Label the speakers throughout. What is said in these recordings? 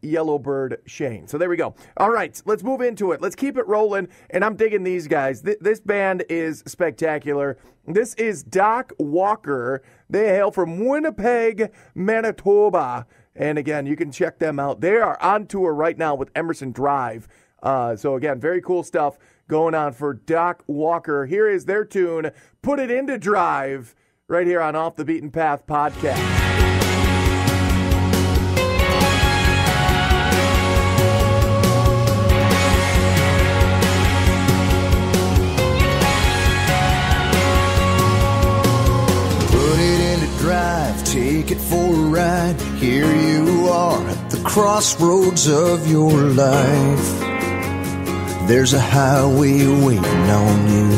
Speaker 1: Yellowbird Shane. So there we go. All right, let's move into it. Let's keep it rolling, and I'm digging these guys. This band is spectacular. This is Doc Walker. They hail from Winnipeg, Manitoba. And again, you can check them out. They are on tour right now with Emerson Drive. So again, very cool stuff going on for Doc Walker. Here is their tune, Put It Into Drive, right here on Off the Beaten Path Podcast.
Speaker 2: Take it for a ride. Here you are at the crossroads of your life. There's a highway waiting on you.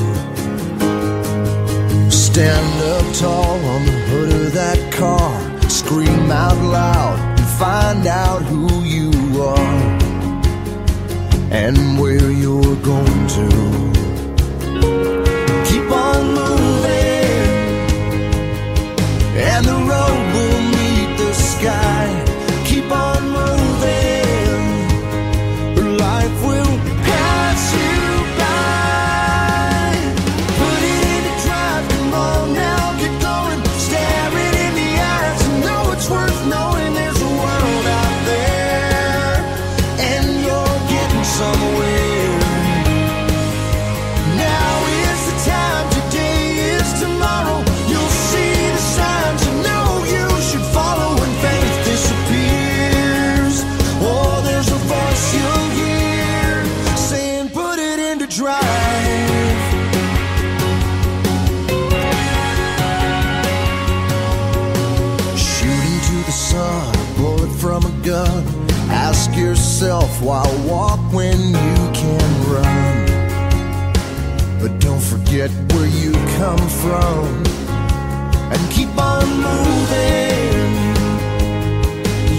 Speaker 2: Stand up tall on the hood of that car. Scream out loud and find out who you are and where you're going to. Keep on moving, and the road will meet the sky. Keep on moving, life will pass you by. Put it into drive, come on now, get going. Stare it in the eyes, you know it's worth knowing. There's a world out there, and you're getting somewhere. Now is the time, today is tomorrow. You'll see the signs you know you should follow when faith disappears. Oh, there's a voice you'll hear saying, put it into drive. Shooting to the sun, a bullet from a gun. Ask yourself why walk when you can run. But don't forget where you come from, and keep on moving.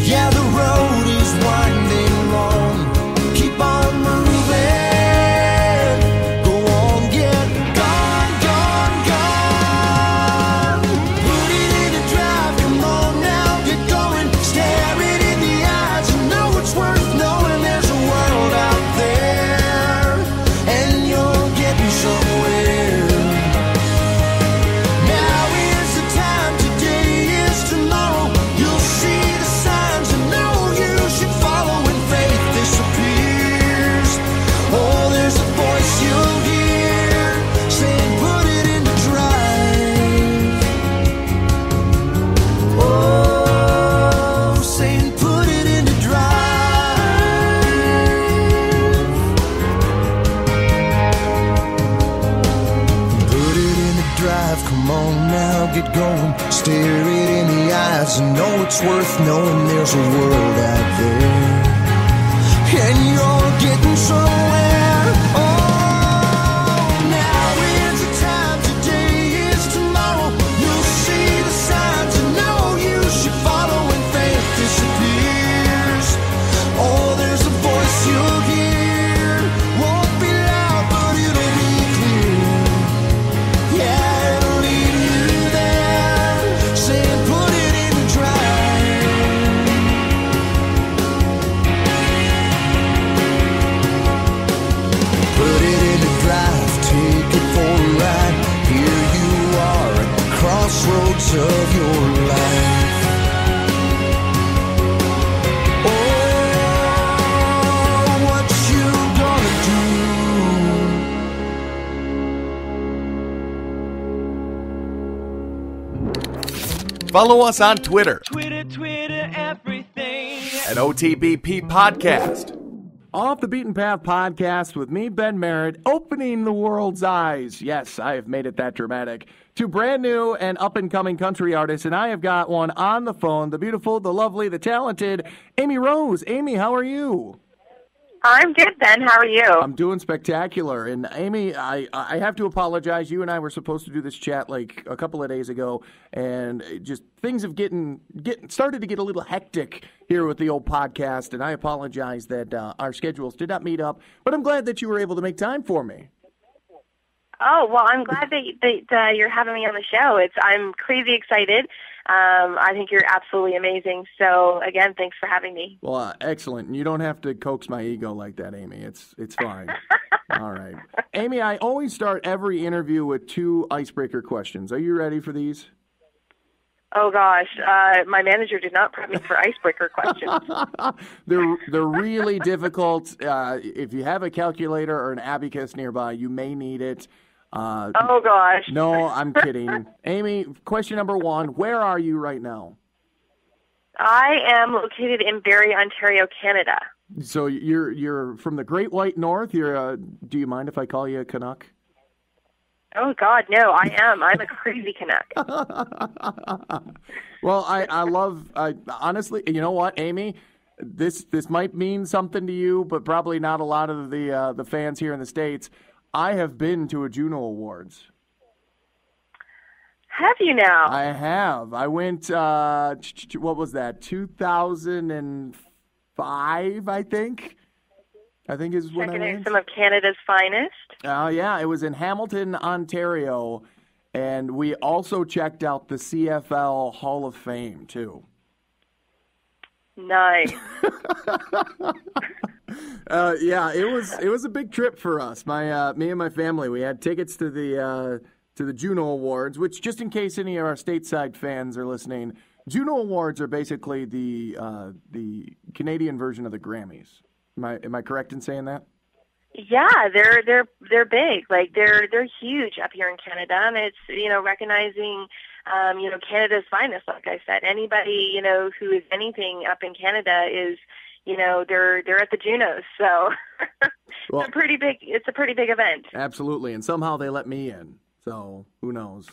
Speaker 2: Yeah, the road is winding long. Keep on moving. Go on, get gone, gone, gone. Put it in a drive, come on now, get going. Stare it in the eyes, you know it's worth knowing. There's a world out there, and you're getting somewhere. Now is the time, today is tomorrow. You'll see the signs you know you should follow when faith disappears. Oh, there's a voice you'll hear saying, put it into drive. Oh, saying, put it into drive. Put it into drive, come on now, get going. Stare it in the eyes and know it's worth knowing. There's a world out there, and you're getting somewhere. Oh, now is the time, today is tomorrow. You'll see the signs you know you should follow when faith disappears. Oh, there's a voice you'll hear. Won't be loud, but it'll be clear. Yeah, it'll lead you there, saying put it in drive. Put it in drive, take it for a ride. Here you are at the crossroads of your life. Oh, what you gonna do?
Speaker 1: Follow us on Twitter
Speaker 3: Twitter, everything.
Speaker 1: at OTBP Podcast. Off the Beaten Path Podcast with me, Ben Merritt, opening the world's eyes. Yes, I have made it that dramatic. To brand new and up-and-coming country artists, and I have got one on the phone, the beautiful, the lovely, the talented Amy Rose. Amy, how are you?
Speaker 4: I'm good, Ben. How are you?
Speaker 1: I'm doing spectacular. And Amy, I have to apologize. You and I were supposed to do this chat like a couple of days ago, and just things have started to get a little hectic here with the old podcast, and I apologize that our schedules did not meet up, but I'm glad that you were able to make time for me.
Speaker 4: Oh, well, I'm glad that you're having me on the show. I'm crazy excited. I think you're absolutely amazing. So again, thanks for having me.
Speaker 1: Well, excellent. And you don't have to coax my ego like that, Amy. It's fine. All right. Amy, I always start every interview with 2 icebreaker questions. Are you ready for these?
Speaker 4: Oh gosh, my manager did not prep me for icebreaker questions.
Speaker 1: They're really difficult. If you have a calculator or an abacus nearby, you may need it.
Speaker 4: Oh gosh.
Speaker 1: No, I'm kidding. Amy, question number 1, where are you right now?
Speaker 4: I am located in Barrie, Ontario, Canada.
Speaker 1: So you're from the Great White North. Do you mind if I call you a Canuck?
Speaker 4: Oh God, no, I am. I'm a crazy Canuck.
Speaker 1: Well, I honestly, you know what, Amy? This might mean something to you, but probably not a lot of the fans here in the States. I have been to a Juno Awards.
Speaker 4: Have you now?
Speaker 1: I have. I went, what was that, 2005, I think? I think is when I went.
Speaker 4: Checking out some of Canada's finest.
Speaker 1: Yeah, it was in Hamilton, Ontario, and we also checked out the CFL Hall of Fame, too.
Speaker 4: Nice.
Speaker 1: Yeah, it was a big trip for us. Me and my family, we had tickets to the Juno Awards, which, just in case any of our stateside fans are listening, Juno Awards are basically the Canadian version of the Grammys. Am I correct in saying that?
Speaker 4: Yeah, they're big. Like they're huge up here in Canada, and it's recognizing Canada's finest. Like I said, anybody who is anything up in Canada is they're at the Junos. So
Speaker 1: well,
Speaker 4: it's a pretty big event.
Speaker 1: Absolutely, and somehow they let me in. So who knows?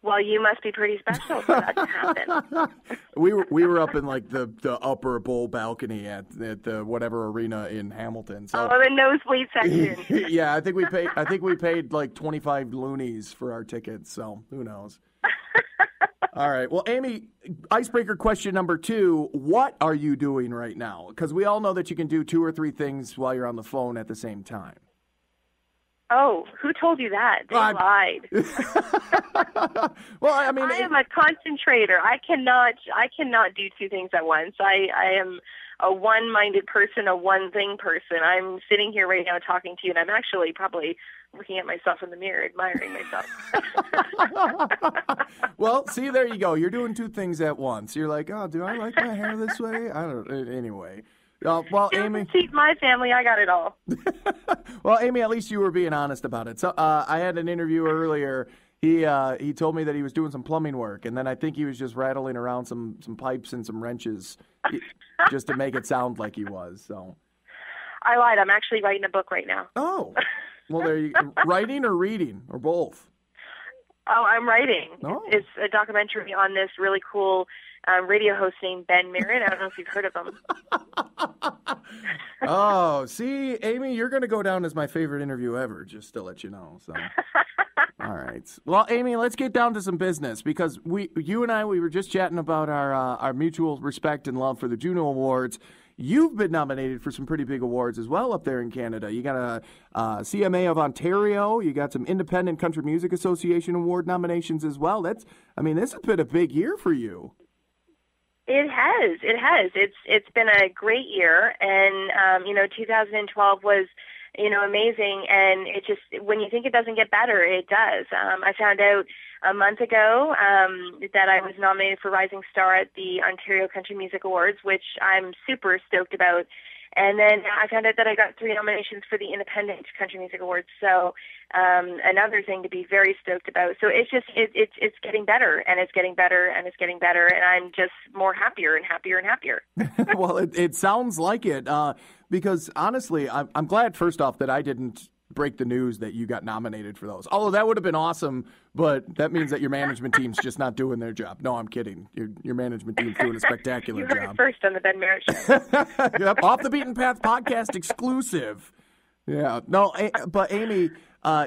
Speaker 4: Well, you must be pretty special for that to happen.
Speaker 1: We were up in like the upper bowl balcony at the whatever arena in Hamilton. So
Speaker 4: the nosebleed section.
Speaker 1: Yeah, I think we paid like 25 loonies for our tickets. So who knows? All right. Well, Amy, icebreaker question number 2: what are you doing right now? Because we all know that you can do 2 or 3 things while you're on the phone at the same time.
Speaker 4: Oh, who told you that? They lied.
Speaker 1: Well, I mean,
Speaker 4: I am a concentrator. I cannot do 2 things at once. I am a one-minded person, a one-thing person. I'm sitting here right now talking to you, and I'm actually probably looking at myself in the mirror, admiring myself.
Speaker 1: Well, see, there you go. You're doing 2 things at once. You're like, oh, do I like my hair this way? I don't. Anyway. Well, Amy,
Speaker 4: see, my family, I got it all.
Speaker 1: Well, Amy, at least you were being honest about it. So I had an interview earlier. He told me that he was doing some plumbing work, and then I think he was just rattling around some pipes and some wrenches just to make it sound like he was. So
Speaker 4: I lied. I'm actually writing a book right now.
Speaker 1: Oh, well, there you go. Writing or reading or both?
Speaker 4: Oh, I'm writing.
Speaker 1: Oh.
Speaker 4: It's a documentary on this really cool radio host named Ben Merritt. I don't know if you've heard of him.
Speaker 1: Oh, see, Amy, you're going to go down as my favorite interview ever, just to let you know. So, all right. Well, Amy, let's get down to some business because you and I were just chatting about our mutual respect and love for the Juno Awards. You've been nominated for some pretty big awards as well up there in Canada. You got a CMA of Ontario. You got some Independent Country Music Association Award nominations as well. This has been a big year for you.
Speaker 4: It has. It's been a great year, and 2012 was amazing, and it just, when you think it doesn't get better, it does. I found out a month ago that I was nominated for Rising Star at the Ontario Country Music Awards, which I'm super stoked about. And then I found out that I got 3 nominations for the Independent Country Music Awards. So another thing to be very stoked about. So it's just it's getting better, and it's getting better, and it's getting better, and I'm just more happier and happier and happier.
Speaker 1: Well, it sounds like it because honestly, I'm glad first off that I didn't break the news that you got nominated for those. Although that would have been awesome, but that means that your management team's just not doing their job. No, I'm kidding. Your management team's doing a spectacular
Speaker 4: job. You heard
Speaker 1: job.
Speaker 4: it first on the Ben Merritt Show.
Speaker 1: Yep, Off the Beaten Path podcast exclusive. Yeah. No, but Amy,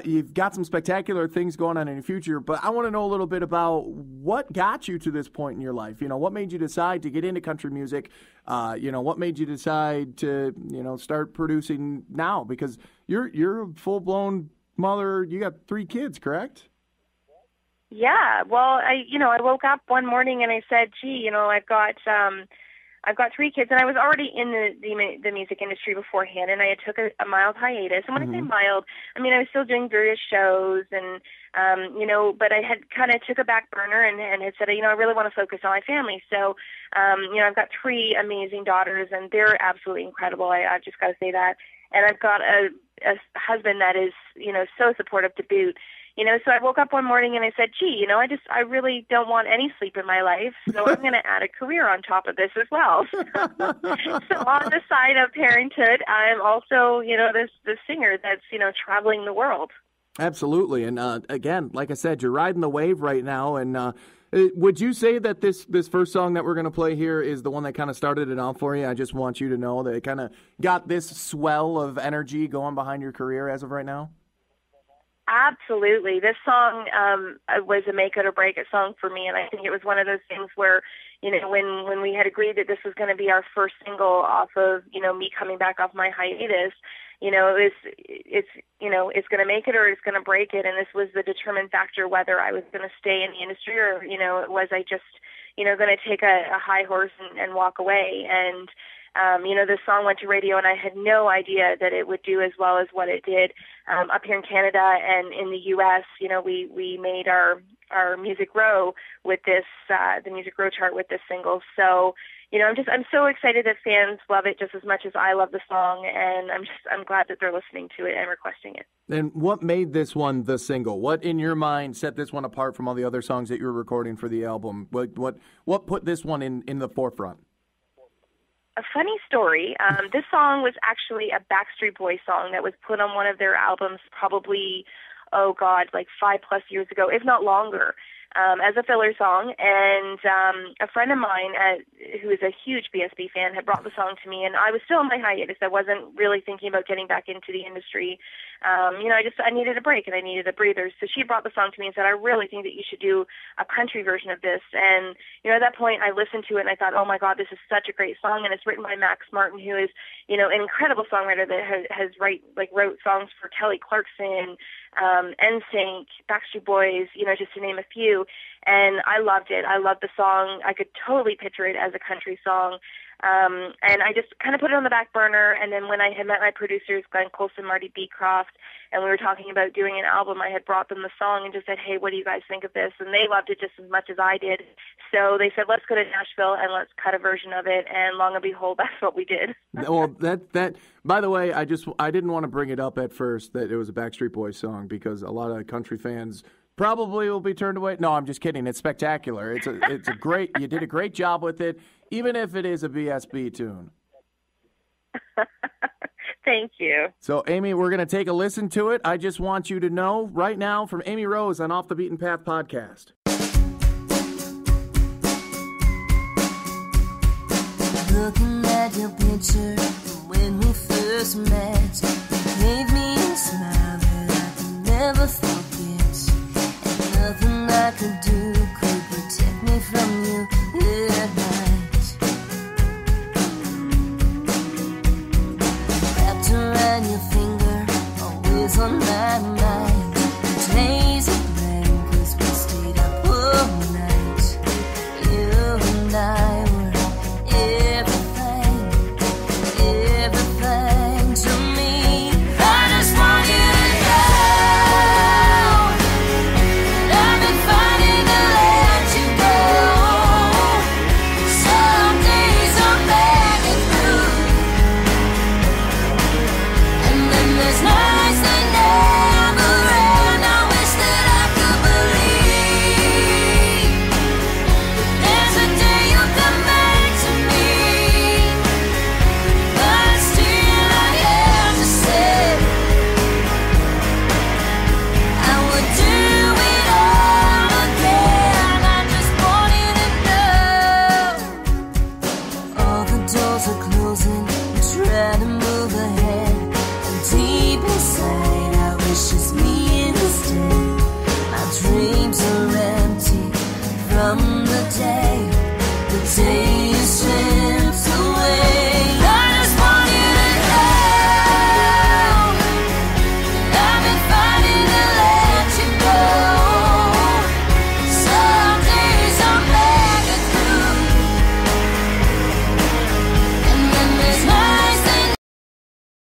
Speaker 1: you've got some spectacular things going on in your future, but I want to know a little bit about what got you to this point in your life. What made you decide to get into country music? What made you decide to, start producing now? Because you're a full-blown mother. You got 3 kids, correct?
Speaker 4: Yeah, well, I woke up one morning and I said, gee, I've got 3 kids, and I was already in the music industry beforehand, and I had took a mild hiatus. And when I say mild, I mean I was still doing various shows, and but I had kind of took a back burner and had said, I really want to focus on my family. So, I've got 3 amazing daughters, and they're absolutely incredible. I've just got to say that, and I've got a husband that is so supportive to boot. So I woke up one morning and I said, gee, I really don't want any sleep in my life, so I'm going to add a career on top of this as well. So on the side of parenthood, I'm also, this singer that's, traveling the world.
Speaker 1: Absolutely. And again, like I said, you're riding the wave right now. And would you say that this first song that we're going to play here is the one that kind of started it off for you? I just want you to know that it kind of got this swell of energy going behind your career as of right now.
Speaker 4: Absolutely. This song was a make it or break it song for me, and I think it was one of those things where, when we had agreed that this was going to be our first single off of, me coming back off my hiatus, it's going to make it or it's going to break it, and this was the determined factor whether I was going to stay in the industry or, was I just, going to take a high horse and walk away. And this song went to radio, and I had no idea that it would do as well as what it did up here in Canada and in the U.S. We made our Music Row with this, the Music Row chart with this single. So, I'm so excited that fans love it just as much as I love the song, and I'm glad that they're listening to it and requesting it.
Speaker 1: And what made this one the single? What in your mind set this one apart from all the other songs that you were recording for the album? What put this one in the forefront?
Speaker 4: A funny story. This song was actually a Backstreet Boys song that was put on one of their albums probably, 5+ years ago, if not longer, as a filler song. And a friend of mine who is a huge BSB fan had brought the song to me, and I was still in my hiatus. I wasn't really thinking about getting back into the industry. I needed a break and I needed a breather. So she brought the song to me and said, I really think that you should do a country version of this. And, at that point I listened to it and I thought, oh my God, this is such a great song. And it's written by Max Martin, who is, an incredible songwriter that has wrote songs for Kelly Clarkson, NSYNC, Backstreet Boys, just to name a few. And I loved it. I loved the song. I could totally picture it as a country song. And I just kind of put it on the back burner. And then when I had met my producers, Glenn Colson, Marty Beecroft, and we were talking about doing an album, I had brought them the song and just said, hey, what do you guys think of this? And they loved it just as much as I did. So they said, let's go to Nashville and let's cut a version of it. And long and behold, that's what we did.
Speaker 1: Well, that by the way, I didn't want to bring it up at first that it was a Backstreet Boys song because a lot of country fans probably will be turned away. No, I'm just kidding. It's spectacular. It's a great. You did a great job with it, even if it is a BSB tune.
Speaker 4: Thank you.
Speaker 1: So, Amy, we're going to take a listen to it. I just want you to know right now from Amy Rose on Off the Beaten Path podcast.
Speaker 5: Looking at your picture when we first met, you gave me a smile that I can never forget. And nothing I could do could protect me from you at night. Wrapped around your finger, always on my mind.